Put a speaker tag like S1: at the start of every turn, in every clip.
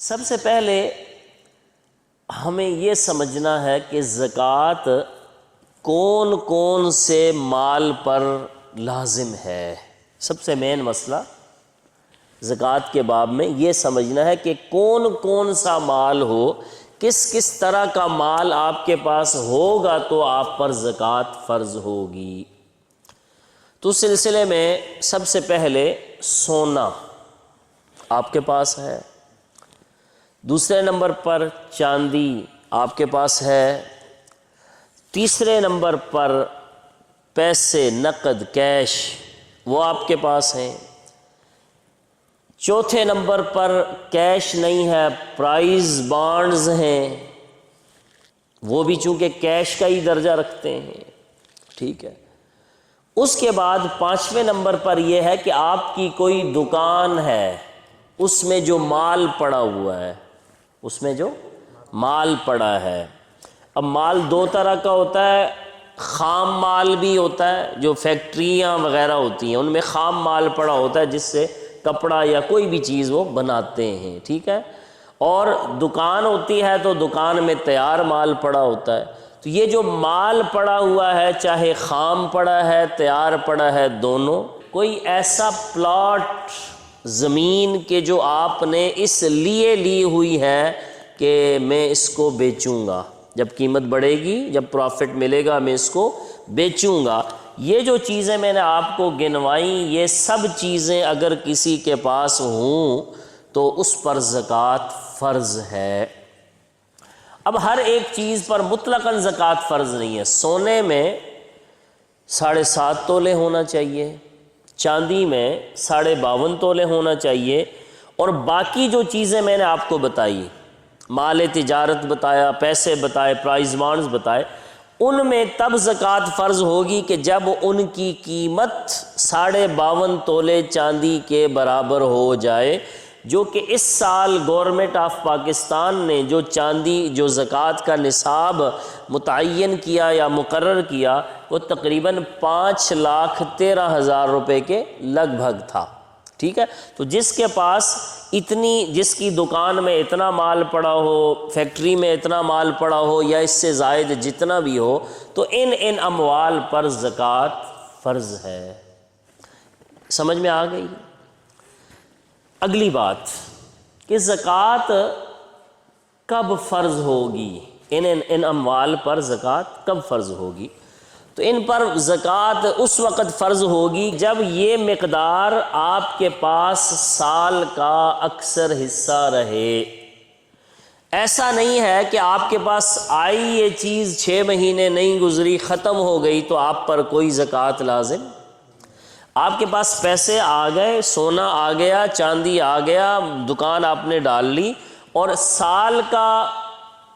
S1: سب سے پہلے ہمیں یہ سمجھنا ہے کہ زکوٰۃ کون کون سے مال پر لازم ہے۔ سب سے مین مسئلہ زکوٰۃ کے باب میں یہ سمجھنا ہے کہ کون کون سا مال ہو، کس کس طرح کا مال آپ کے پاس ہوگا تو آپ پر زکوٰۃ فرض ہوگی۔ تو اس سلسلے میں سب سے پہلے سونا آپ کے پاس ہے، دوسرے نمبر پر چاندی آپ کے پاس ہے، تیسرے نمبر پر پیسے نقد کیش وہ آپ کے پاس ہیں، چوتھے نمبر پر کیش نہیں ہے پرائز بانڈز ہیں، وہ بھی چونکہ کیش کا ہی درجہ رکھتے ہیں، ٹھیک ہے۔ اس کے بعد پانچویں نمبر پر یہ ہے کہ آپ کی کوئی دکان ہے، اس میں جو مال پڑا ہوا ہے، اس میں جو مال پڑا ہے۔ اب مال دو طرح کا ہوتا ہے، خام مال بھی ہوتا ہے، جو فیکٹریاں وغیرہ ہوتی ہیں ان میں خام مال پڑا ہوتا ہے جس سے کپڑا یا کوئی بھی چیز وہ بناتے ہیں، ٹھیک ہے، اور دکان ہوتی ہے تو دکان میں تیار مال پڑا ہوتا ہے۔ تو یہ جو مال پڑا ہوا ہے، چاہے خام پڑا ہے تیار پڑا ہے، دونوں، کوئی ایسا پلاٹ زمین کے جو آپ نے اس لیے لی ہوئی ہے کہ میں اس کو بیچوں گا، جب قیمت بڑھے گی، جب پروفٹ ملے گا میں اس کو بیچوں گا، یہ جو چیزیں میں نے آپ کو گنوائیں، یہ سب چیزیں اگر کسی کے پاس ہوں تو اس پر زکوٰۃ فرض ہے۔ اب ہر ایک چیز پر مطلقاً زکوٰۃ فرض نہیں ہے۔ سونے میں 7.5 تولے ہونا چاہیے، چاندی میں 52.5 تولے ہونا چاہیے، اور باقی جو چیزیں میں نے آپ کو بتائی، مال تجارت بتایا، پیسے بتائے، پرائز بانڈز بتائے، ان میں تب زکوٰۃ فرض ہوگی کہ جب ان کی قیمت 52.5 تولے چاندی کے برابر ہو جائے، جو کہ اس سال گورنمنٹ آف پاکستان نے جو چاندی جو زکوٰۃ کا نصاب متعین کیا یا مقرر کیا وہ تقریباً 5,13,000 روپے کے لگ بھگ تھا، ٹھیک ہے۔ تو جس کے پاس جس کی دکان میں اتنا مال پڑا ہو، فیکٹری میں اتنا مال پڑا ہو، یا اس سے زائد جتنا بھی ہو، تو ان اموال پر زکوٰۃ فرض ہے۔ سمجھ میں آ گئی؟ اگلی بات کہ زکوٰۃ کب فرض ہوگی، ان اموال پر زکوٰۃ کب فرض ہوگی؟ تو ان پر زکوٰۃ اس وقت فرض ہوگی جب یہ مقدار آپ کے پاس سال کا اکثر حصہ رہے۔ ایسا نہیں ہے کہ آپ کے پاس آئی یہ چیز 6 مہینے نہیں گزری، ختم ہو گئی تو آپ پر کوئی زکوٰۃ لازم۔ آپ کے پاس پیسے آ گئے، سونا آ گیا، چاندی آ گیا، دکان آپ نے ڈال لی، اور سال کا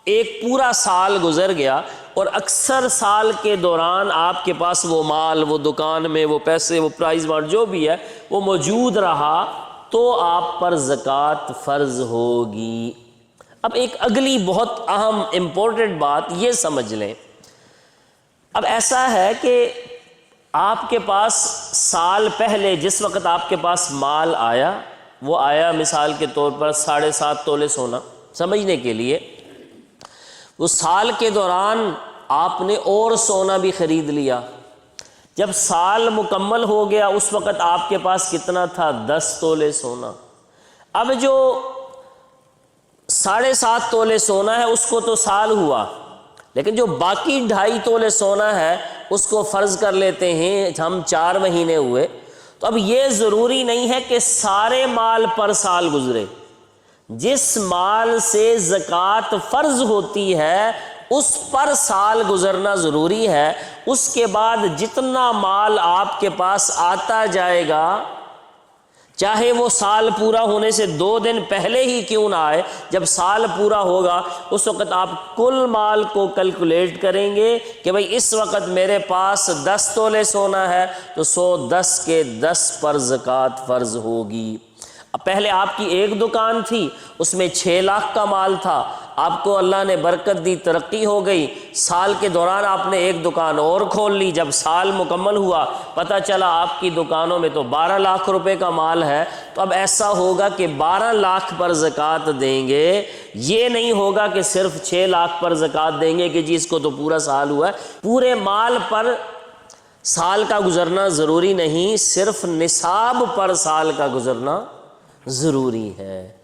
S1: ایک پورا سال گزر گیا، اور اکثر سال کے دوران آپ کے پاس وہ مال، وہ دکان میں وہ پیسے، وہ پرائز بانڈ جو بھی ہے وہ موجود رہا، تو آپ پر زکوٰۃ فرض ہوگی۔ اب ایک اگلی بہت اہم امپورٹنٹ بات یہ سمجھ لیں، اب ایسا ہے کہ آپ کے پاس سال پہلے جس وقت آپ کے پاس مال آیا، وہ آیا مثال کے طور پر 7.5 تولے سونا، سمجھنے کے لیے وہ سال کے دوران آپ نے اور سونا بھی خرید لیا، جب سال مکمل ہو گیا اس وقت آپ کے پاس کتنا تھا؟ 10 تولے سونا۔ اب جو 7.5 تولے سونا ہے اس کو تو سال ہوا، لیکن جو باقی 2.5 تولے سونا ہے اس کو فرض کر لیتے ہیں ہم 4 مہینے ہوئے، تو اب یہ ضروری نہیں ہے کہ سارے مال پر سال گزرے، جس مال سے زکوٰۃ فرض ہوتی ہے اس پر سال گزرنا ضروری ہے۔ اس کے بعد جتنا مال آپ کے پاس آتا جائے گا، چاہے وہ سال پورا ہونے سے 2 دن پہلے ہی کیوں نہ آئے، جب سال پورا ہوگا اس وقت آپ کل مال کو کیلکولیٹ کریں گے کہ بھئی اس وقت میرے پاس 10 تولے سونا ہے تو 110 کے 10 پر زکوٰۃ فرض ہوگی۔ اب پہلے آپ کی ایک دکان تھی، اس میں 6 لاکھ کا مال تھا، آپ کو اللہ نے برکت دی، ترقی ہو گئی، سال کے دوران آپ نے ایک دکان اور کھول لی، جب سال مکمل ہوا پتہ چلا آپ کی دکانوں میں تو 12 لاکھ روپے کا مال ہے، تو اب ایسا ہوگا کہ 12 لاکھ پر زکوٰۃ دیں گے، یہ نہیں ہوگا کہ صرف 6 لاکھ پر زکوٰۃ دیں گے کہ جی اس کو تو پورا سال ہوا ہے۔ پورے مال پر سال کا گزرنا ضروری نہیں، صرف نصاب پر سال کا گزرنا ضروری ہے۔